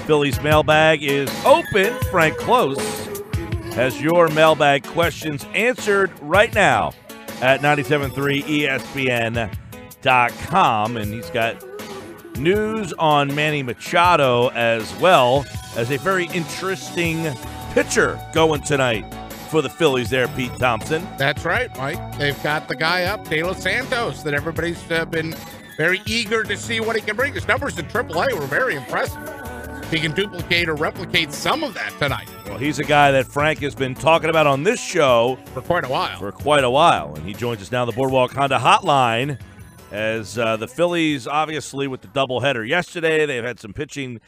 Phillies Mailbag is open. Frank Klose has your mailbag questions answered right now at 97.3ESPN.com. And he's got news on Manny Machado as well as a very interesting pitcher going tonight for the Phillies there, Pete Thompson. That's right, Mike. They've got the guy up, De Los Santos, that everybody's been very eager to see what he can bring. His numbers in AAA were very impressive. He can duplicate or replicate some of that tonight. Well, he's a guy that Frank has been talking about on this show for quite a while. And he joins us now on the Boardwalk Honda Hotline as the Phillies, obviously, with the doubleheader yesterday. They've had some pitching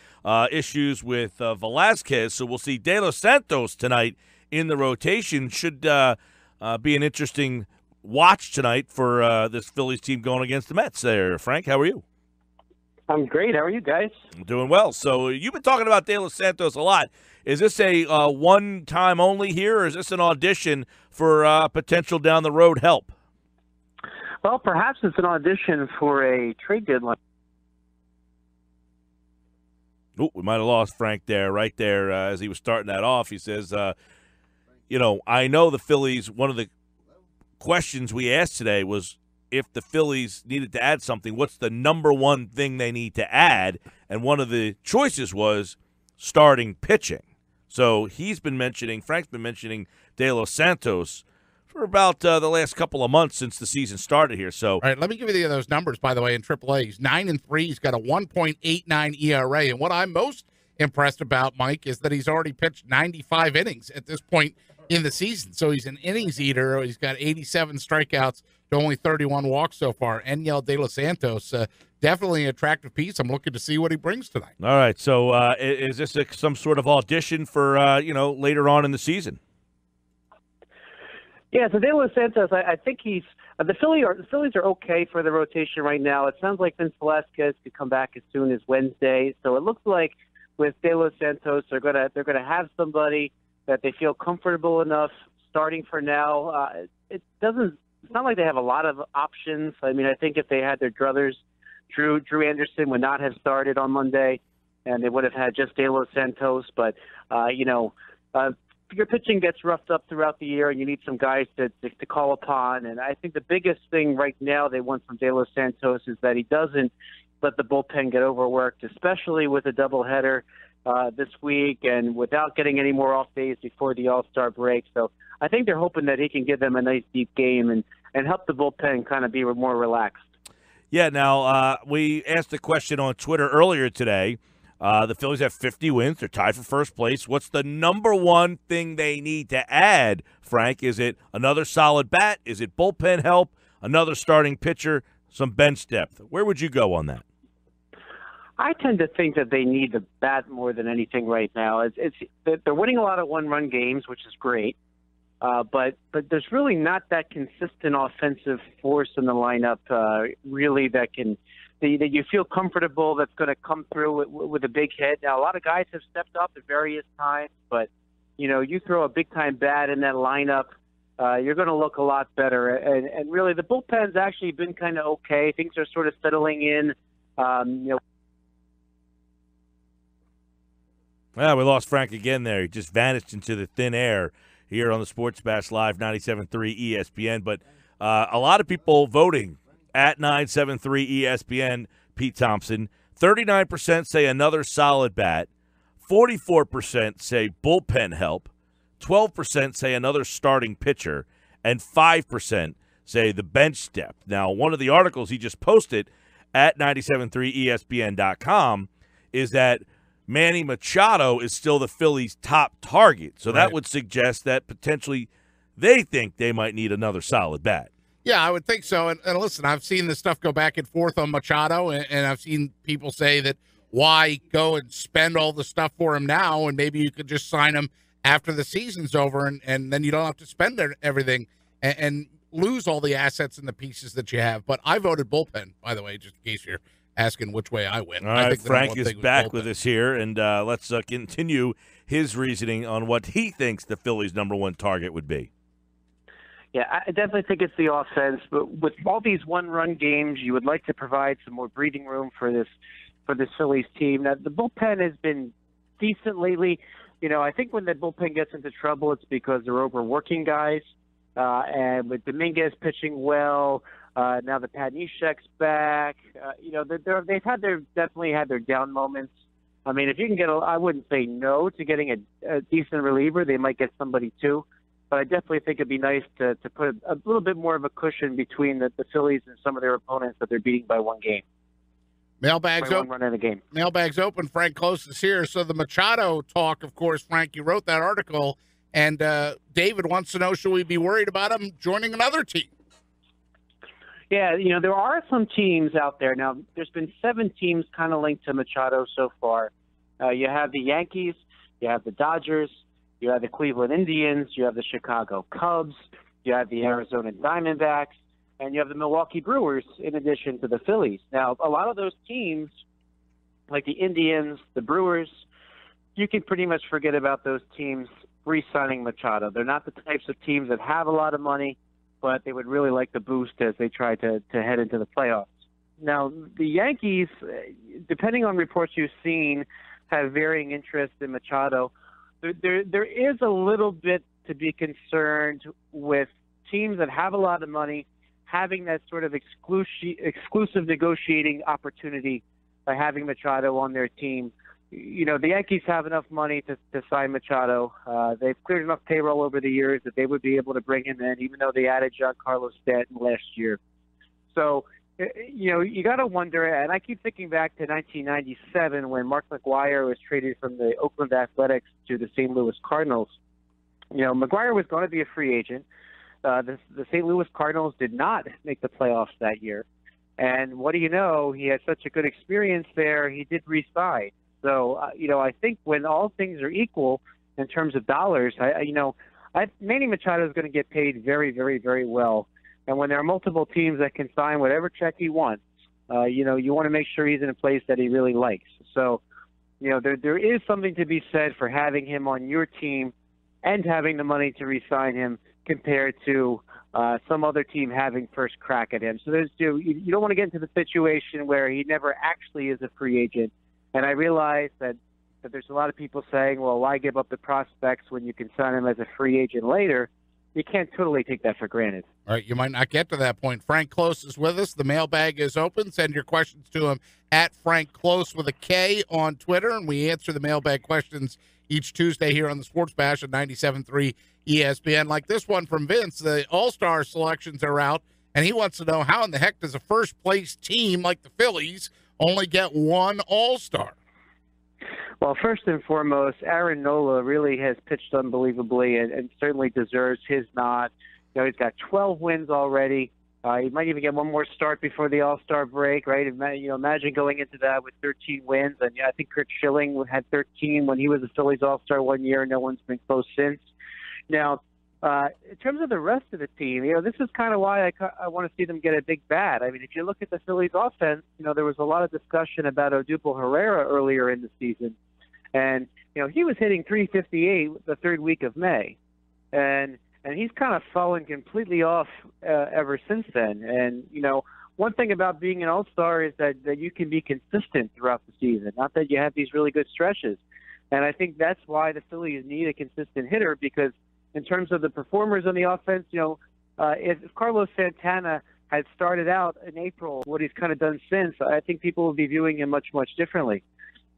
issues with Velasquez, so we'll see De Los Santos tonight in the rotation. Should be an interesting watch tonight for this Phillies team going against the Mets there. Frank, how are you? I'm great. How are you guys? I'm doing well. So you've been talking about De Los Santos a lot. Is this a one-time only here, or is this an audition for potential down the road help? Well, perhaps it's an audition for a trade deadline. Oh, we might have lost Frank right there as he was starting that off. He says, I know the Phillies, one of the questions we asked today was if the Phillies needed to add something, what's the number one thing they need to add? And one of the choices was starting pitching. So Frank's been mentioning De Los Santos for about the last couple of months since the season started here. So, all right, let me give you those numbers, by the way, in AAA. He's 9-3. He's got a 1.89 ERA. And what I'm most impressed about, Mike, is that he's already pitched 95 innings at this point in the season. So he's an innings eater. He's got 87 strikeouts to only 31 walks so far. Enyel De Los Santos, definitely an attractive piece. I'm looking to see what he brings tonight. All right, so is this some sort of audition for, later on in the season? Yeah, so De Los Santos, I think he's the Phillies are okay for the rotation right now. It sounds like Vince Velasquez could come back as soon as Wednesday. So it looks like with De Los Santos, they're gonna have somebody that they feel comfortable enough starting for now. It's not like they have a lot of options. I mean, I think if they had their druthers, Drew Anderson would not have started on Monday, and they would have had just De Los Santos. But your pitching gets roughed up throughout the year, and you need some guys to call upon. And I think the biggest thing right now they want from De Los Santos is that he doesn't let the bullpen get overworked, especially with a doubleheader this week and without getting any more off days before the All-Star break. So I think they're hoping that he can give them a nice deep game and help the bullpen kind of be more relaxed. Yeah, now we asked a question on Twitter earlier today. The Phillies have 50 wins. They're tied for first place. What's the number one thing they need to add, Frank? Is it another solid bat? Is it bullpen help? Another starting pitcher? Some bench depth? Where would you go on that? I tend to think that they need the bat more than anything right now. They're winning a lot of one-run games, which is great. But there's really not that consistent offensive force in the lineup, really, that you feel comfortable that's going to come through with a big hit. Now, a lot of guys have stepped up at various times, but, you throw a big-time bat in that lineup, you're going to look a lot better. And really, the bullpen's actually been kind of okay. Things are sort of settling in. Well, we lost Frank again there. He just vanished into the thin air here on the Sports Bash Live 97.3 ESPN. But a lot of people voting at 973 ESPN, Pete Thompson. 39% say another solid bat. 44% say bullpen help. 12% say another starting pitcher. And 5% say the bench depth. Now, one of the articles he just posted at 973ESPN.com is that Manny Machado is still the Phillies' top target. So that would suggest that potentially they think they might need another solid bat. Yeah, I would think so. And listen, I've seen this stuff go back and forth on Machado, and I've seen people say that why go and spend all the stuff for him now, and maybe you could just sign him after the season's over, and then you don't have to spend everything and lose all the assets and the pieces that you have. But I voted bullpen, by the way, just in case you're asking which way I went. All right, Frank is back with us here, and let's continue his reasoning on what he thinks the Phillies' number one target would be. Yeah, I definitely think it's the offense. But with all these one-run games, you would like to provide some more breathing room for this Phillies team. Now, the bullpen has been decent lately. I think when the bullpen gets into trouble, it's because they're overworking guys. And with Dominguez pitching well, now that Pat Neshek's back, they've definitely had their down moments. I mean, if you can get I wouldn't say no to getting a decent reliever. They might get somebody too. But I definitely think it'd be nice to put a little bit more of a cushion between the Phillies and some of their opponents that they're beating by one game. Mailbag's by open. one run in a game. Mailbag's open. Frank Klose is here. So the Machado talk, of course, Frank, you wrote that article, and David wants to know, should we be worried about him joining another team? Yeah, there are some teams out there. Now, there's been 7 teams kind of linked to Machado so far. You have the Yankees, you have the Dodgers, you have the Cleveland Indians, you have the Chicago Cubs, you have the Arizona Diamondbacks, and you have the Milwaukee Brewers in addition to the Phillies. Now, a lot of those teams, like the Indians, the Brewers, you can pretty much forget about those teams re-signing Machado. They're not the types of teams that have a lot of money, but they would really like the boost as they try to head into the playoffs. Now, the Yankees, depending on reports you've seen, have varying interest in Machado. There is a little bit to be concerned with teams that have a lot of money having that sort of exclusive negotiating opportunity by having Machado on their team. The Yankees have enough money to sign Machado. They've cleared enough payroll over the years that they would be able to bring him in, even though they added Giancarlo Stanton last year. So, you got to wonder, and I keep thinking back to 1997 when Mark McGwire was traded from the Oakland Athletics to the St. Louis Cardinals. McGwire was going to be a free agent. The St. Louis Cardinals did not make the playoffs that year. And what do you know? He had such a good experience there, he did re-sign. So, I think when all things are equal in terms of dollars, Manny Machado is going to get paid very, very, very well. And when there are multiple teams that can sign whatever check he wants, you want to make sure he's in a place that he really likes. So, there is something to be said for having him on your team and having the money to re-sign him compared to some other team having first crack at him. So you don't want to get into the situation where he never actually is a free agent. And I realize that there's a lot of people saying, well, why give up the prospects when you can sign him as a free agent later? You can't totally take that for granted. All right, you might not get to that point. Frank Klose is with us. The mailbag is open. Send your questions to him at Frank Klose with a K on Twitter, and we answer the mailbag questions each Tuesday here on the Sports Bash at 97.3 ESPN. Like this one from Vince, the All-Star selections are out, and he wants to know how in the heck does a first-place team like the Phillies only get one All-Star? Well, first and foremost, Aaron Nola really has pitched unbelievably and certainly deserves his nod. He's got 12 wins already. He might even get one more start before the All-Star break, right? Imagine going into that with 13 wins. And I think Kurt Schilling had 13 when he was a Phillies All-Star one year. No one's been close since. Now, in terms of the rest of the team, this is kind of why I want to see them get a big bat. I mean, if you look at the Phillies offense, there was a lot of discussion about Odubel Herrera earlier in the season. And, he was hitting .358 the third week of May. And he's kind of fallen completely off ever since then. And, one thing about being an all-star is that you can be consistent throughout the season, not that you have these really good stretches. And I think that's why the Phillies need a consistent hitter, because in terms of the performers on the offense, if Carlos Santana had started out in April, what he's kind of done since, I think people will be viewing him much, much differently.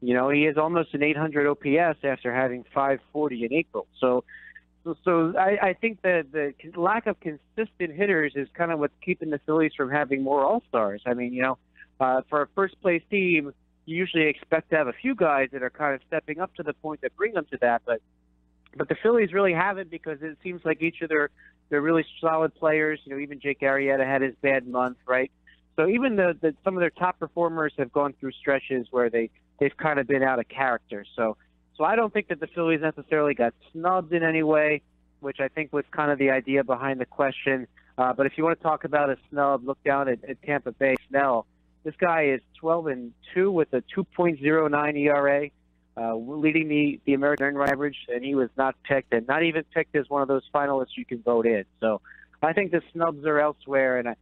He is almost an 800 OPS after having 540 in April. So I think that the lack of consistent hitters is kind of what's keeping the Phillies from having more All-Stars. I mean, for a first-place team, you usually expect to have a few guys that are kind of stepping up to the point that bring them to that. But the Phillies really haven't, because it seems like each of their really solid players, even Jake Arrieta had his bad month, right? So even some of their top performers have gone through stretches where they've kind of been out of character. So I don't think that the Phillies necessarily got snubbed in any way, which I think was kind of the idea behind the question. But if you want to talk about a snub, look down at Tampa Bay. Snell, this guy is 12-2 with a 2.09 ERA, leading the American run average, and he was not picked, and not even picked as one of those finalists you can vote in. So I think the snubs are elsewhere, and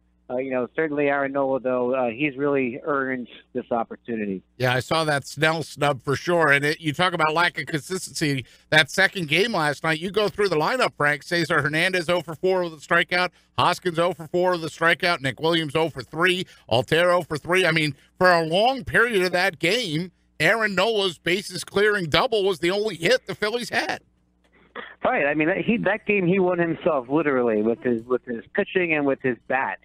Certainly Aaron Nola, though, he's really earned this opportunity. Yeah, I saw that Snell snub for sure. And you talk about lack of consistency. That second game last night, you go through the lineup, Frank. Cesar Hernandez 0 for 4 with a strikeout. Hoskins 0 for 4 with a strikeout. Nick Williams 0 for 3. Altero for 3. I mean, for a long period of that game, Aaron Nola's bases clearing double was the only hit the Phillies had. Right. I mean, that game he won himself literally with his pitching and with his bat.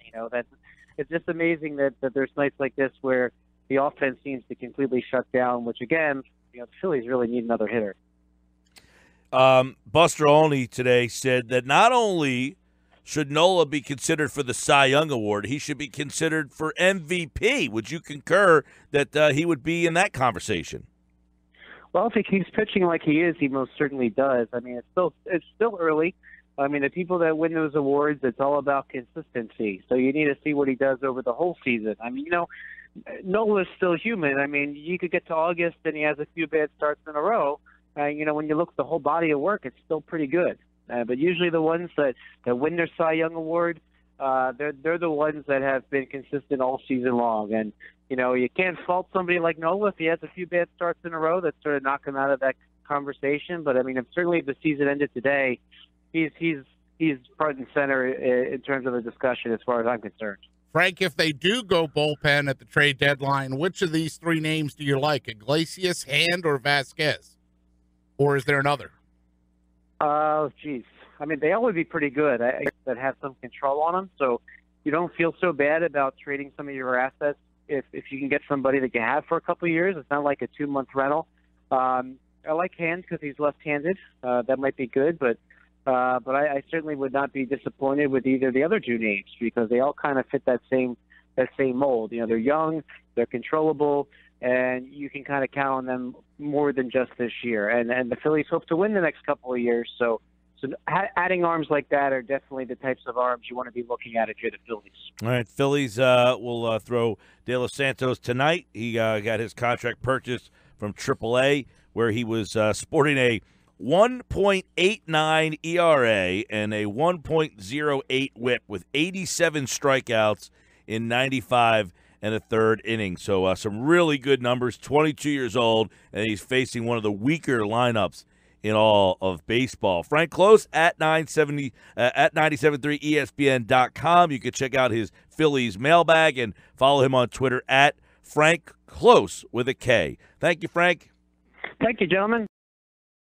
It's just amazing that there's nights like this where the offense seems to completely shut down. Which again, the Phillies really need another hitter. Buster Olney today said that not only should Nola be considered for the Cy Young Award, he should be considered for MVP. Would you concur that he would be in that conversation? Well, if he keeps pitching like he is, he most certainly does. I mean, it's still early. I mean, the people that win those awards, it's all about consistency. So you need to see what he does over the whole season. I mean, Nola's still human. I mean, you could get to August and he has a few bad starts in a row. When you look at the whole body of work, it's still pretty good. But usually the ones that win their Cy Young Award, they're the ones that have been consistent all season long. And you can't fault somebody like Nola if he has a few bad starts in a row that sort of knock him out of that conversation. But I mean, certainly if the season ended today, he's front and center in terms of the discussion as far as I'm concerned. Frank, if they do go bullpen at the trade deadline, which of these three names do you like? Iglesias, Hand, or Vasquez? Or is there another? Oh, geez. I mean, they all would be pretty good. That have some control on them, so you don't feel so bad about trading some of your assets if you can get somebody that you have for a couple of years. It's not like a 2-month rental. I like Hand because he's left-handed. That might be good, but I certainly would not be disappointed with either the other two names because they all kind of fit that same mold. They're young, they're controllable, and you can kind of count on them more than just this year. And the Phillies hope to win the next couple of years, so adding arms like that are definitely the types of arms you want to be looking at if you're the Phillies. All right, Phillies will throw De Los Santos tonight. He got his contract purchased from AAA, where he was sporting a 1.89 ERA and a 1.08 WHIP with 87 strikeouts in 95 and a third inning. So some really good numbers. 22 years old, and he's facing one of the weaker lineups in all of baseball. Frank Klose at 973ESPN.com. You can check out his Phillies mailbag and follow him on Twitter at Frank Klose with a K. Thank you, Frank. Thank you, gentlemen.